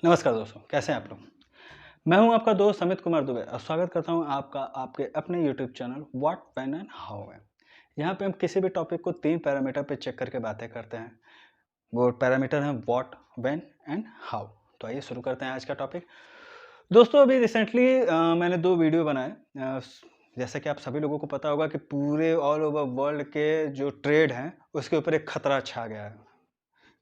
नमस्कार दोस्तों, कैसे हैं आप लोग? मैं हूं आपका दोस्त अमित कुमार दुबे और स्वागत करता हूं आपका आपके अपने YouTube channel what when and how में। यहां पे हम किसी भी टॉपिक को 3 पैरामीटर पे चेक करके बातें करते हैं। वो पैरामीटर हैं व्हाट, व्हेन एंड हाउ। तो आइए शुरू करते हैं आज का टॉपिक। दोस्तों अभी रिसेंटली मैंने 2 वीडियो बनाए। जैसा कि आप सभी लोगों को पता होगा कि पूरे ऑल ओवर वर्ल्ड के जो ट्रेड हैं, उसके ऊपर एक खतरा छा गया है।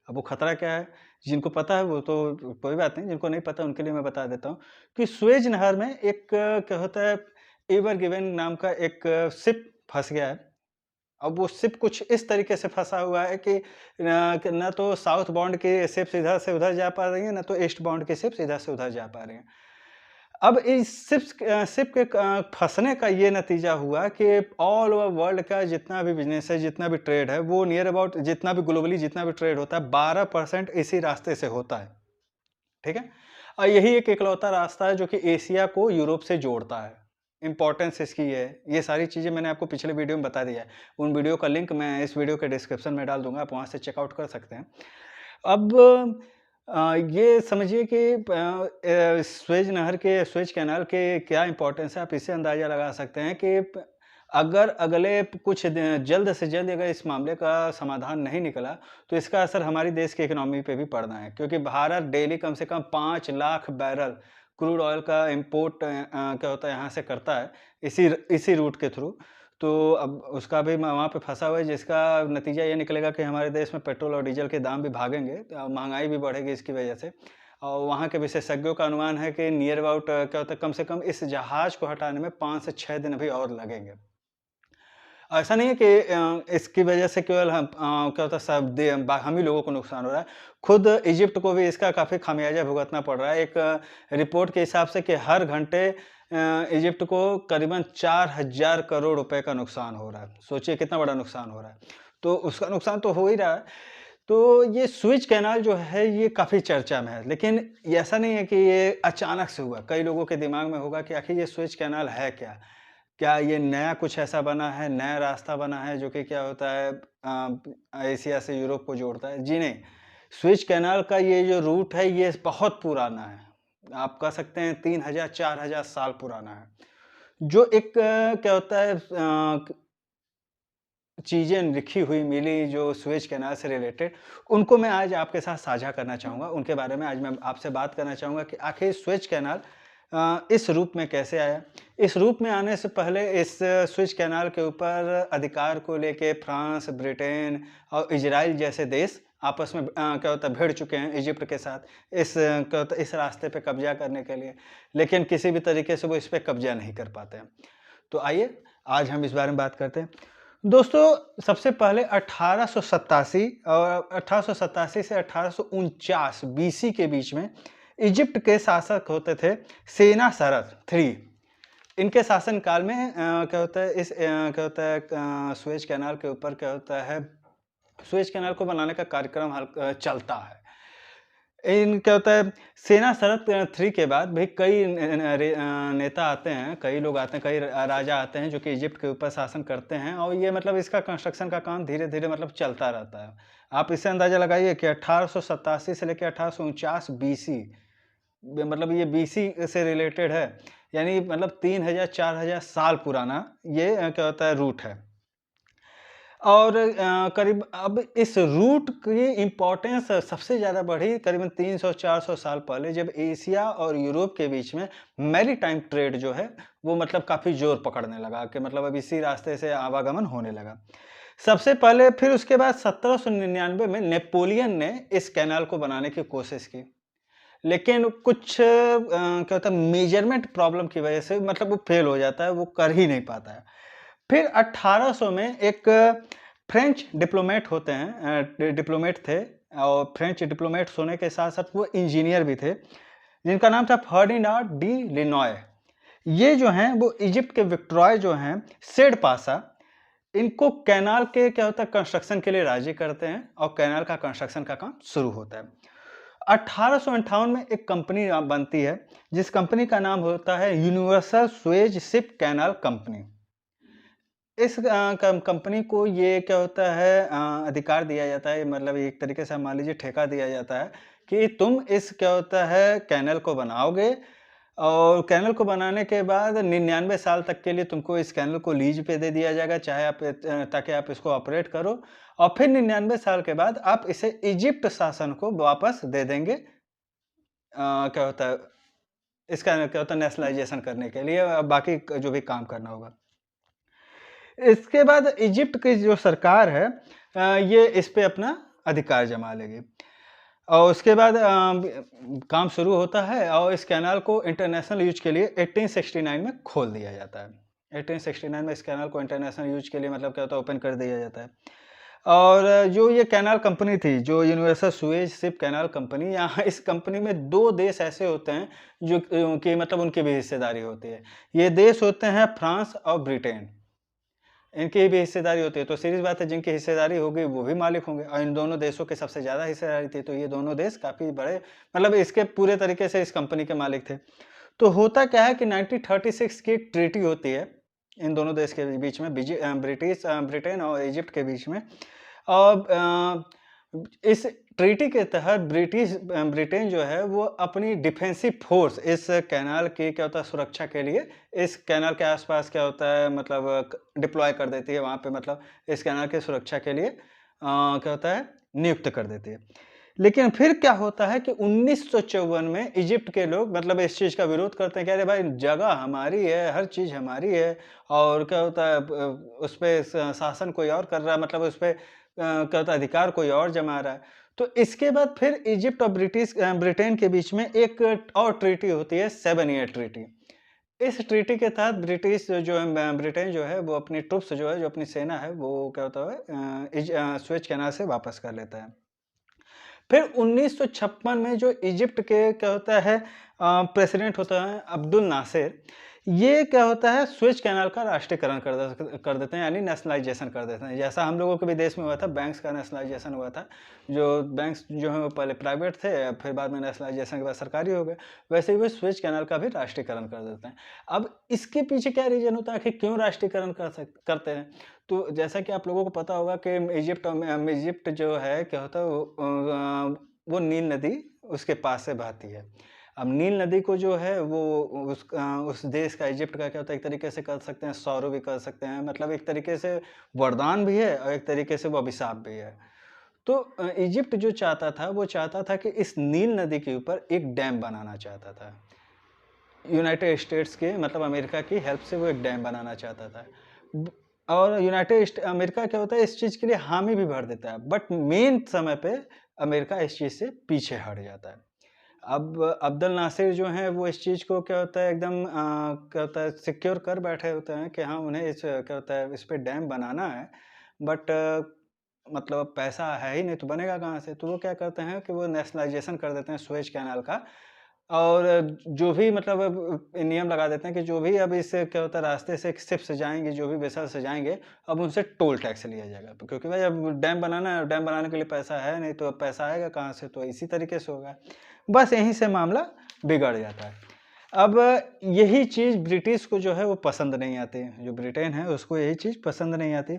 अब वो खतरा क्या है? जिनको पता है वो तो कोई बात नहीं, जिनको नहीं पता उनके लिए मैं बता देता हूँ कि सुएज़ नहर में एक क्या होता है, एवर गिवन नाम का एक शिप फँस गया है। अब वो शिप कुछ इस तरीके से फँसा हुआ है कि ना तो साउथ बाउंड की शिप्स इधर से उधर जा पा रही हैं, ना तो ईस्ट बाउंड की शिप्स इधर से उधर जा पा रही हैं। अब इस शिप के फँसने का ये नतीजा हुआ कि ऑल ओवर वर्ल्ड का जितना भी बिज़नेस है, जितना भी ट्रेड है, वो नियर अबाउट जितना भी ग्लोबली जितना भी ट्रेड होता है, 12% इसी रास्ते से होता है, ठीक है? और यही एक इकलौता रास्ता है जो कि एशिया को यूरोप से जोड़ता है। इम्पोर्टेंस इसकी ये है। ये सारी चीज़ें मैंने आपको पिछले वीडियो में बता दिया है। उन वीडियो का लिंक मैं इस वीडियो के डिस्क्रिप्शन में डाल दूँगा, आप वहाँ से चेकआउट कर सकते हैं। अब ये समझिए कि स्वेज नहर के स्वेज कैनाल के क्या इम्पोर्टेंस है, आप इससे अंदाज़ा लगा सकते हैं कि अगर अगले कुछ जल्द से जल्द अगर इस मामले का समाधान नहीं निकला, तो इसका असर हमारी देश की इकोनॉमी पे भी पड़ना है। क्योंकि भारत डेली कम से कम 5 लाख बैरल क्रूड ऑयल का इम्पोर्ट क्या होता है यहाँ से करता है, इसी रूट के थ्रू। तो अब उसका भी वहाँ पे फँसा हुआ है, जिसका नतीजा ये निकलेगा कि हमारे देश में पेट्रोल और डीज़ल के दाम भी भागेंगे, महँगाई भी बढ़ेगी इसकी वजह से। और वहाँ के विशेषज्ञों का अनुमान है कि नियर अबाउट क्या होता है, कम से कम इस जहाज़ को हटाने में 5 से 6 दिन अभी और लगेंगे। ऐसा नहीं है कि इसकी वजह से केवल क्या होता है, हम ही लोगों को नुकसान हो रहा है। खुद इजिप्ट को भी इसका काफ़ी खामियाजा भुगतना पड़ रहा है। एक रिपोर्ट के हिसाब से कि हर घंटे इजिप्ट को करीबन 4000 करोड़ रुपए का नुकसान हो रहा है। सोचिए कितना बड़ा नुकसान हो रहा है। तो उसका नुकसान तो हो ही रहा है। तो ये स्विच कैनाल जो है ये काफ़ी चर्चा में है। लेकिन ये ऐसा नहीं है कि ये अचानक से हुआ। कई लोगों के दिमाग में होगा कि आखिर ये स्विच कैनाल है क्या? क्या ये नया कुछ ऐसा बना है, नया रास्ता बना है जो कि क्या होता है एशिया से यूरोप को जोड़ता है? जी नहीं, सुएज़ कैनाल का ये जो रूट है ये बहुत पुराना है। आप कह सकते हैं 3000 4000 साल पुराना है। जो एक क्या होता है चीज़ें लिखी हुई मिली जो सुएज़ कैनाल से रिलेटेड, उनको मैं आज आपके साथ साझा करना चाहूँगा। उनके बारे में आज मैं आपसे बात करना चाहूँगा कि आखिर सुएज़ कैनाल इस रूप में कैसे आया? इस रूप में आने से पहले इस सुएज़ कैनाल के ऊपर अधिकार को लेके फ्रांस, ब्रिटेन और इज़राइल जैसे देश आपस में क्या होता है भिड़ चुके हैं इजिप्ट के साथ क्या होता है इस रास्ते पे कब्ज़ा करने के लिए। लेकिन किसी भी तरीके से वो इस पे कब्ज़ा नहीं कर पाते हैं। तो आइए, आज हम इस बारे में बात करते हैं। दोस्तों, सबसे पहले 1887 और 1887 से 1849 बीसी के बीच में इजिप्ट के शासक होते थे सेनासरत III। इनके शासनकाल में क्या होता है क्या होता है सुएज़ कैनाल के ऊपर क्या होता है, सुएज़ कैनाल को बनाने का कार्यक्रम चलता है। इन क्या होता है सेना शरत 3 के बाद भी कई नेता आते हैं, कई लोग आते हैं, कई राजा आते हैं जो कि इजिप्ट के ऊपर शासन करते हैं और ये मतलब इसका कंस्ट्रक्शन का काम धीरे-धीरे मतलब चलता रहता है। आप इससे अंदाज़ा लगाइए कि 1887 से लेके 1849 बीसी मतलब ये बीसी से रिलेटेड है। यानी मतलब 3000 4000 साल पुराना ये क्या होता है रूट है। और करीब अब इस रूट की इम्पोर्टेंस सबसे ज़्यादा बढ़ी करीबन 300-400 साल पहले जब एशिया और यूरोप के बीच में मैरीटाइम ट्रेड जो है वो मतलब काफ़ी ज़ोर पकड़ने लगा कि मतलब अब इसी रास्ते से आवागमन होने लगा। सबसे पहले फिर उसके बाद 1799 में नेपोलियन ने इस कैनाल को बनाने की कोशिश की। लेकिन कुछ क्या होता है मेजरमेंट प्रॉब्लम की वजह से मतलब वो फेल हो जाता है, वो कर ही नहीं पाता है। फिर 1800 में एक फ्रेंच डिप्लोमेट होते हैं डिप्लोमेट थे और फ्रेंच डिप्लोमेट्स होने के साथ-साथ वो इंजीनियर भी थे, जिनका नाम था फर्डिनांड डी लिनॉय। ये जो हैं वो इजिप्ट के विक्टोरिया जो हैं, सेड पासा, इनको कैनाल के क्या होता है कंस्ट्रक्शन के लिए राज़ी करते हैं और कैनाल का कंस्ट्रक्शन का काम शुरू होता है। 1858 में एक कंपनी बनती है, जिस कंपनी का नाम होता है universal Suez ship canal company. इस कंपनी को ये क्या होता है अधिकार दिया जाता है मतलब एक तरीके से आप मान लीजिए ठेका दिया जाता है कि तुम इस क्या होता है कैनल को बनाओगे और कैनल को बनाने के बाद 99 साल तक के लिए तुमको इस कैनल को लीज पे दे दिया जाएगा, चाहे आप ताकि आप इसको ऑपरेट करो और फिर 99 साल के बाद आप इसे इजिप्ट शासन को वापस दे देंगे। क्या होता है इसका क्या होता है नेशनलाइजेशन करने के लिए बाकी जो भी काम करना होगा। इसके बाद इजिप्ट की जो सरकार है ये इस पे अपना अधिकार जमा लेगी और उसके बाद काम शुरू होता है और इस कैनाल को इंटरनेशनल यूज के लिए 1869 में खोल दिया जाता है। 1869 में इस कैनाल को इंटरनेशनल यूज के लिए मतलब क्या होता है ओपन कर दिया जाता है। और जो ये कैनाल कंपनी थी, जो universal Suez ship canal company, यहाँ इस कंपनी में 2 देश ऐसे होते हैं जो कि मतलब उनकी भी हिस्सेदारी होती है। ये देश होते हैं फ्रांस और ब्रिटेन। इनकी भी हिस्सेदारी होती है, तो सीधी बात है जिनकी हिस्सेदारी होगी वो भी मालिक होंगे और इन दोनों देशों की सबसे ज़्यादा हिस्सेदारी थी, तो ये दोनों देश काफ़ी बड़े मतलब इसके पूरे तरीके से इस कंपनी के मालिक थे। तो होता क्या है कि 1936 की एक ट्रीटी होती है, इन दोनों देश के बीच में ब्रिटेन और इजिप्ट के बीच में और इस ट्रीटी के तहत ब्रिटेन जो है वो अपनी डिफेंसिव फोर्स इस कैनाल की क्या होता है सुरक्षा के लिए इस कैनाल के आसपास क्या होता है मतलब डिप्लॉय कर देती है वहाँ पे मतलब इस कैनाल की सुरक्षा के लिए क्या होता है नियुक्त कर देती है। लेकिन फिर क्या होता है कि 1954 में इजिप्ट के लोग मतलब इस चीज़ का विरोध करते हैं कि अरे भाई जगह हमारी है, हर चीज़ हमारी है और क्या होता है उस पे शासन कोई और कर रहा है मतलब उस पे क्या होता है अधिकार कोई और जमा रहा है। तो इसके बाद फिर इजिप्ट और ब्रिटेन के बीच में एक और ट्रीटी होती है 7 ईयर ट्रीटी। इस ट्रीटी के तहत ब्रिटेन जो है वो अपनी ट्रुप्स जो है जो अपनी सेना है वो क्या होता है स्वेज कैनाल से वापस कर लेता है। फिर 1956 में जो इजिप्ट के क्या होता है प्रेसिडेंट होता है अब्दुल नासिर, ये क्या होता है स्वेज कैनाल का राष्ट्रीयकरण कर देते हैं यानी नेशनलाइजेशन कर देते हैं। जैसा हम लोगों के भी देश में हुआ था बैंक्स का नेशनलाइजेशन हुआ था, जो बैंक्स जो हैं वो पहले प्राइवेट थे फिर बाद में नेशनलाइजेशन के बाद सरकारी हो गए, वैसे ही वो स्वेज कैनाल का भी राष्ट्रीयकरण कर देते हैं। अब इसके पीछे क्या रीज़न होता है कि क्यों राष्ट्रीयकरण करते हैं? तो जैसा कि आप लोगों को पता होगा कि इजिप्ट जो है क्या होता है वो नील नदी उसके पास से बहती है। अब नील नदी को जो है वो उस देश का इजिप्ट का क्या होता है एक तरीके से कह सकते हैं सौरव भी कर सकते हैं मतलब एक तरीके से वरदान भी है और एक तरीके से वो अभिशाप भी है। तो इजिप्ट जो चाहता था वो चाहता था कि इस नील नदी के ऊपर एक डैम बनाना चाहता था। यूनाइटेड स्टेट्स के मतलब अमेरिका की हेल्प से वो एक डैम बनाना चाहता था। और अमेरिका क्या होता है इस चीज़ के लिए हामी भी भर देता है बट मेन समय पे अमेरिका इस चीज़ से पीछे हट जाता है। अब अब्दुल नासिर जो हैं वो इस चीज़ को क्या होता है एकदम क्या होता है सिक्योर कर बैठे होते हैं कि हाँ उन्हें इस क्या होता है इस पे डैम बनाना है बट मतलब अब पैसा है ही नहीं तो बनेगा कहाँ से? तो वो क्या करते हैं कि वो नेशनलाइजेशन कर देते हैं सुएज कैनाल का और जो भी मतलब नियम लगा देते हैं कि जो भी अब इस क्या होता है रास्ते से शिप्स जाएँगे, जो भी वेसल से जाएँगे, अब उनसे टोल टैक्स लिया जाएगा। तो क्योंकि भाई अब डैम बनाना है, डैम बनाने के लिए पैसा है नहीं, तो अब पैसा आएगा कहाँ से? तो इसी तरीके से होगा। बस यहीं से मामला बिगड़ जाता है। अब यही चीज़ ब्रिटिश को जो है वो पसंद नहीं आती, जो ब्रिटेन है उसको यही चीज़ पसंद नहीं आती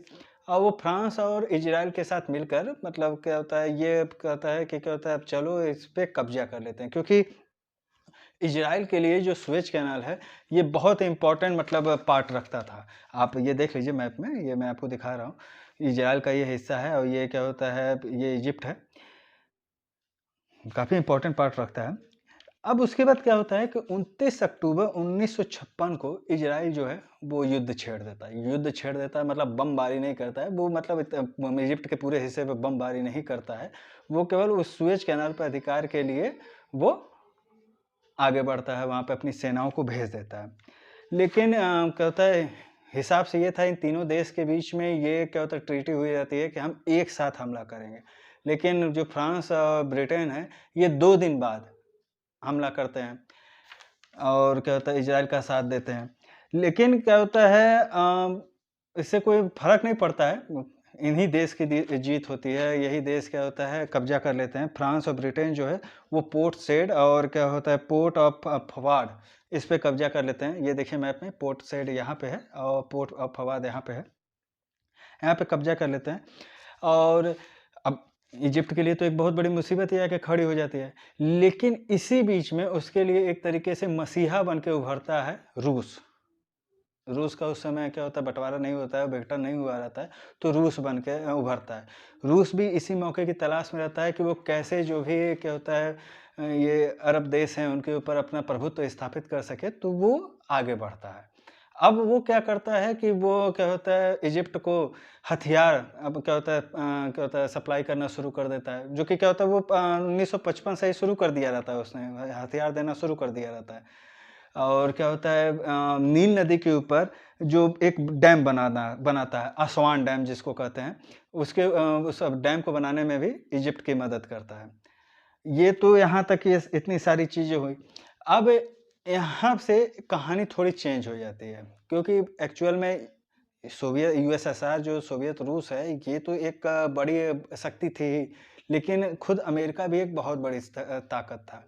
और वो फ्रांस और इज़राइल के साथ मिलकर मतलब क्या होता है ये कहता है कि क्या होता है अब चलो इस पे कब्ज़ा कर लेते हैं क्योंकि इज़राइल के लिए जो सुएज कैनाल है, ये बहुत इम्पोर्टेंट मतलब पार्ट रखता था। आप ये देख लीजिए मैप में, ये मैं आपको दिखा रहा हूँ। इज़राइल का ये हिस्सा है और ये क्या होता है, ये इजिप्ट है। काफ़ी इम्पोर्टेंट पार्ट रखता है। अब उसके बाद क्या होता है कि 29 अक्टूबर 1956 को इज़राइल जो है, वो युद्ध छेड़ देता है। युद्ध छेड़ देता है मतलब बमबारी नहीं करता है, वो मतलब इजिप्ट के पूरे हिस्से पे बमबारी नहीं करता है। वो केवल उस सुएज कैनाल पे अधिकार के लिए वो आगे बढ़ता है, वहाँ पे अपनी सेनाओं को भेज देता है। लेकिन क्या होता है हिसाब से ये था इन तीनों देश के बीच में ये क्या होता है ट्रीटी हुई रहती है कि हम एक साथ हमला करेंगे। लेकिन जो फ्रांस और ब्रिटेन है, ये 2 दिन बाद हमला करते हैं और क्या होता है इज़राइल का साथ देते हैं। लेकिन क्या होता है इससे कोई फ़र्क नहीं पड़ता है। इन्हीं देश की जीत होती है, यही देश क्या होता है कब्ज़ा कर लेते हैं। फ्रांस और ब्रिटेन जो है वो पोर्ट सेड और क्या होता है पोर्ट ऑफ फवाद इस पे कब्ज़ा कर लेते हैं। ये देखिए मैप में पोर्ट सेड यहाँ पे है और पोर्ट ऑफ फवाद यहाँ पे है। यहाँ पे कब्ज़ा कर लेते हैं और अब इजिप्ट के लिए तो एक बहुत बड़ी मुसीबत ही आके खड़ी हो जाती है। लेकिन इसी बीच में उसके लिए एक तरीके से मसीहा बन के उभरता है रूस। रूस का उस समय क्या होता है, बँटवारा नहीं होता है, विघटन नहीं हुआ रहता है, तो रूस बन के उभरता है। रूस भी इसी मौके की तलाश में रहता है कि वो कैसे जो भी क्या होता है ये अरब देश हैं उनके ऊपर अपना प्रभुत्व स्थापित कर सके, तो वो आगे बढ़ता है। अब वो क्या करता है कि वो क्या होता है इजिप्ट को हथियार अब क्या होता है सप्लाई करना शुरू कर देता है, जो कि क्या होता है वो 1955 से ही शुरू कर दिया रहता है उसने, हथियार देना शुरू कर दिया रहता है। और क्या होता है नील नदी के ऊपर जो एक डैम बनाता है, असवान डैम जिसको कहते हैं, उस डैम को बनाने में भी इजिप्ट की मदद करता है। ये तो यहाँ तक ये इतनी सारी चीज़ें हुई। अब यहाँ से कहानी थोड़ी चेंज हो जाती है, क्योंकि एक्चुअल में यूएसएसआर जो सोवियत रूस है, ये तो एक बड़ी शक्ति थी ही, लेकिन खुद अमेरिका भी एक बहुत बड़ी ताकत था।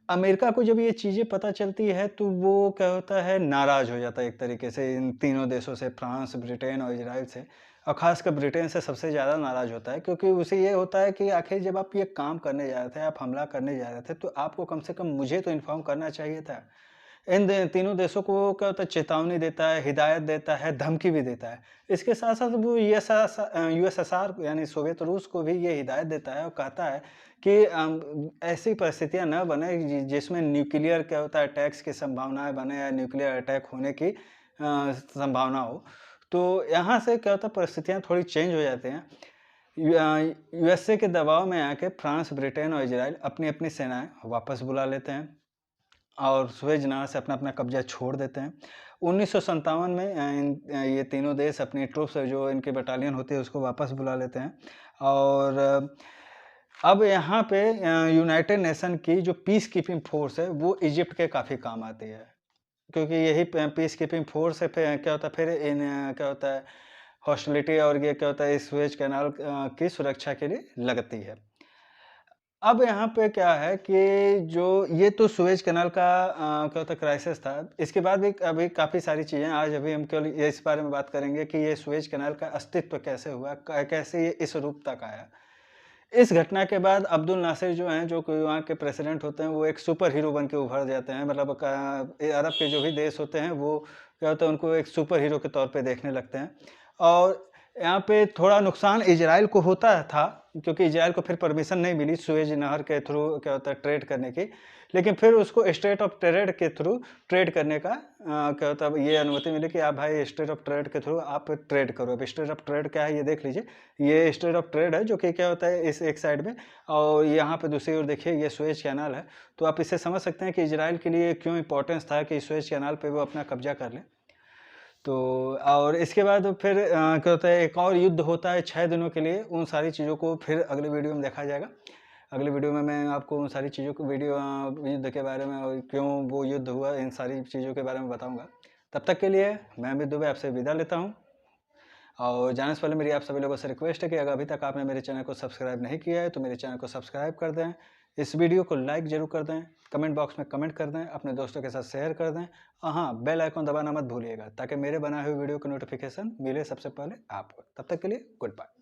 अमेरिका को जब ये चीज़ें पता चलती है, तो वो क्या होता है नाराज़ हो जाता है एक तरीके से इन तीनों देशों से, फ्रांस, ब्रिटेन और इज़राइल से, और ख़ासकर ब्रिटेन से सबसे ज़्यादा नाराज़ होता है, क्योंकि उसे ये होता है कि आखिर जब आप ये काम करने जा रहे थे, आप हमला करने जा रहे थे, तो आपको कम से कम मुझे तो इन्फॉर्म करना चाहिए था। इन तीनों देशों को क्या होता है चेतावनी देता है, हिदायत देता है, धमकी भी देता है। इसके साथ-साथ वो यूएसएसआर यानी सोवियत रूस को भी ये हिदायत देता है और कहता है कि ऐसी परिस्थितियाँ ना बने जिसमें न्यूक्लियर क्या होता है अटैक्स की संभावनाएँ बने या न्यूक्लियर अटैक होने की संभावना हो। तो यहाँ से क्या होता है परिस्थितियाँ थोड़ी चेंज हो जाती हैं। यूएसए के दबाव में आके फ्रांस, ब्रिटेन और इज़राइल अपनी-अपनी सेनाएँ वापस बुला लेते हैं। और सुएज़ नहर से अपना-अपना कब्ज़ा छोड़ देते हैं। 1957 में ये तीनों देश अपनी ट्रूप्स जो इनकी बटालियन होती है उसको वापस बुला लेते हैं और अब यहाँ पे यूनाइटेड नेशन की जो पीस कीपिंग फ़ोर्स है वो इजिप्ट के काफ़ी काम आती है। क्योंकि यही प पीस कीपिंग फ़ोर्स है फिर क्या होता है फिर क्या होता है हॉस्टिलिटी और ये क्या होता है इस सुएज़ कैनाल की सुरक्षा के लिए लगती है। अब यहाँ पे क्या है कि जो ये तो सुएज़ कैनाल का क्या होता है क्राइसिस था। इसके बाद भी अभी काफ़ी सारी चीज़ें आज अभी हम केवल ये इस बारे में बात करेंगे कि ये सुएज़ कैनाल का अस्तित्व कैसे हुआ? कैसे ये इस रूप तक आया? इस घटना के बाद अब्दुल नासिर जो हैं, जो कोई वहाँ के प्रेसिडेंट होते हैं, वो एक सुपर हीरो बन के उभर जाते हैं। मतलब अरब के जो भी देश होते हैं, वो क्या होता है, उनको एक सुपर हीरो के तौर पे देखने लगते हैं। और यहाँ पे थोड़ा नुकसान इज़राइल को होता था, क्योंकि इज़राइल को फिर परमिशन नहीं मिली सुएज़ नहर के थ्रू क्या होता है ट्रेड करने की। लेकिन फिर उसको स्टेट ऑफ ट्रेड के थ्रू ट्रेड करने का क्या होता है ये अनुमति मिली कि आप भाई स्टेट ऑफ ट्रेड के थ्रू आप ट्रेड करो। अब स्टेट ऑफ ट्रेड क्या है ये देख लीजिए। ये स्टेट ऑफ ट्रेड है जो कि क्या होता है इस एक साइड में और यहाँ पे दूसरी ओर देखिए ये सुएज़ कैनाल है। तो आप इससे समझ सकते हैं कि इज़राइल के लिए क्यों इम्पोर्टेंस था कि सुएज़ कैनाल पे वो अपना कब्ज़ा कर लें। तो और इसके बाद फिर क्या होता है एक और युद्ध होता है 6 दिनों के लिए। उन सारी चीज़ों को फिर अगले वीडियो में देखा जाएगा। अगले वीडियो में मैं आपको उन सारी चीज़ों को युद्ध के बारे में और क्यों वो युद्ध हुआ इन सारी चीज़ों के बारे में बताऊँगा। तब तक के लिए मैं अमित दुबे आपसे विदा लेता हूँ। और जाने से पहले मेरी आप सभी लोगों से रिक्वेस्ट है कि अगर अभी तक आपने मेरे चैनल को सब्सक्राइब नहीं किया है तो मेरे चैनल को सब्सक्राइब कर दें। इस वीडियो को लाइक ज़रूर कर दें, कमेंट बॉक्स में कमेंट कर दें, अपने दोस्तों के साथ शेयर कर दें और हाँ, बेल आइकन दबाना मत भूलिएगा ताकि मेरे बनाए हुए वीडियो का नोटिफिकेशन मिले सबसे पहले आपको। तब तक के लिए गुड बाय।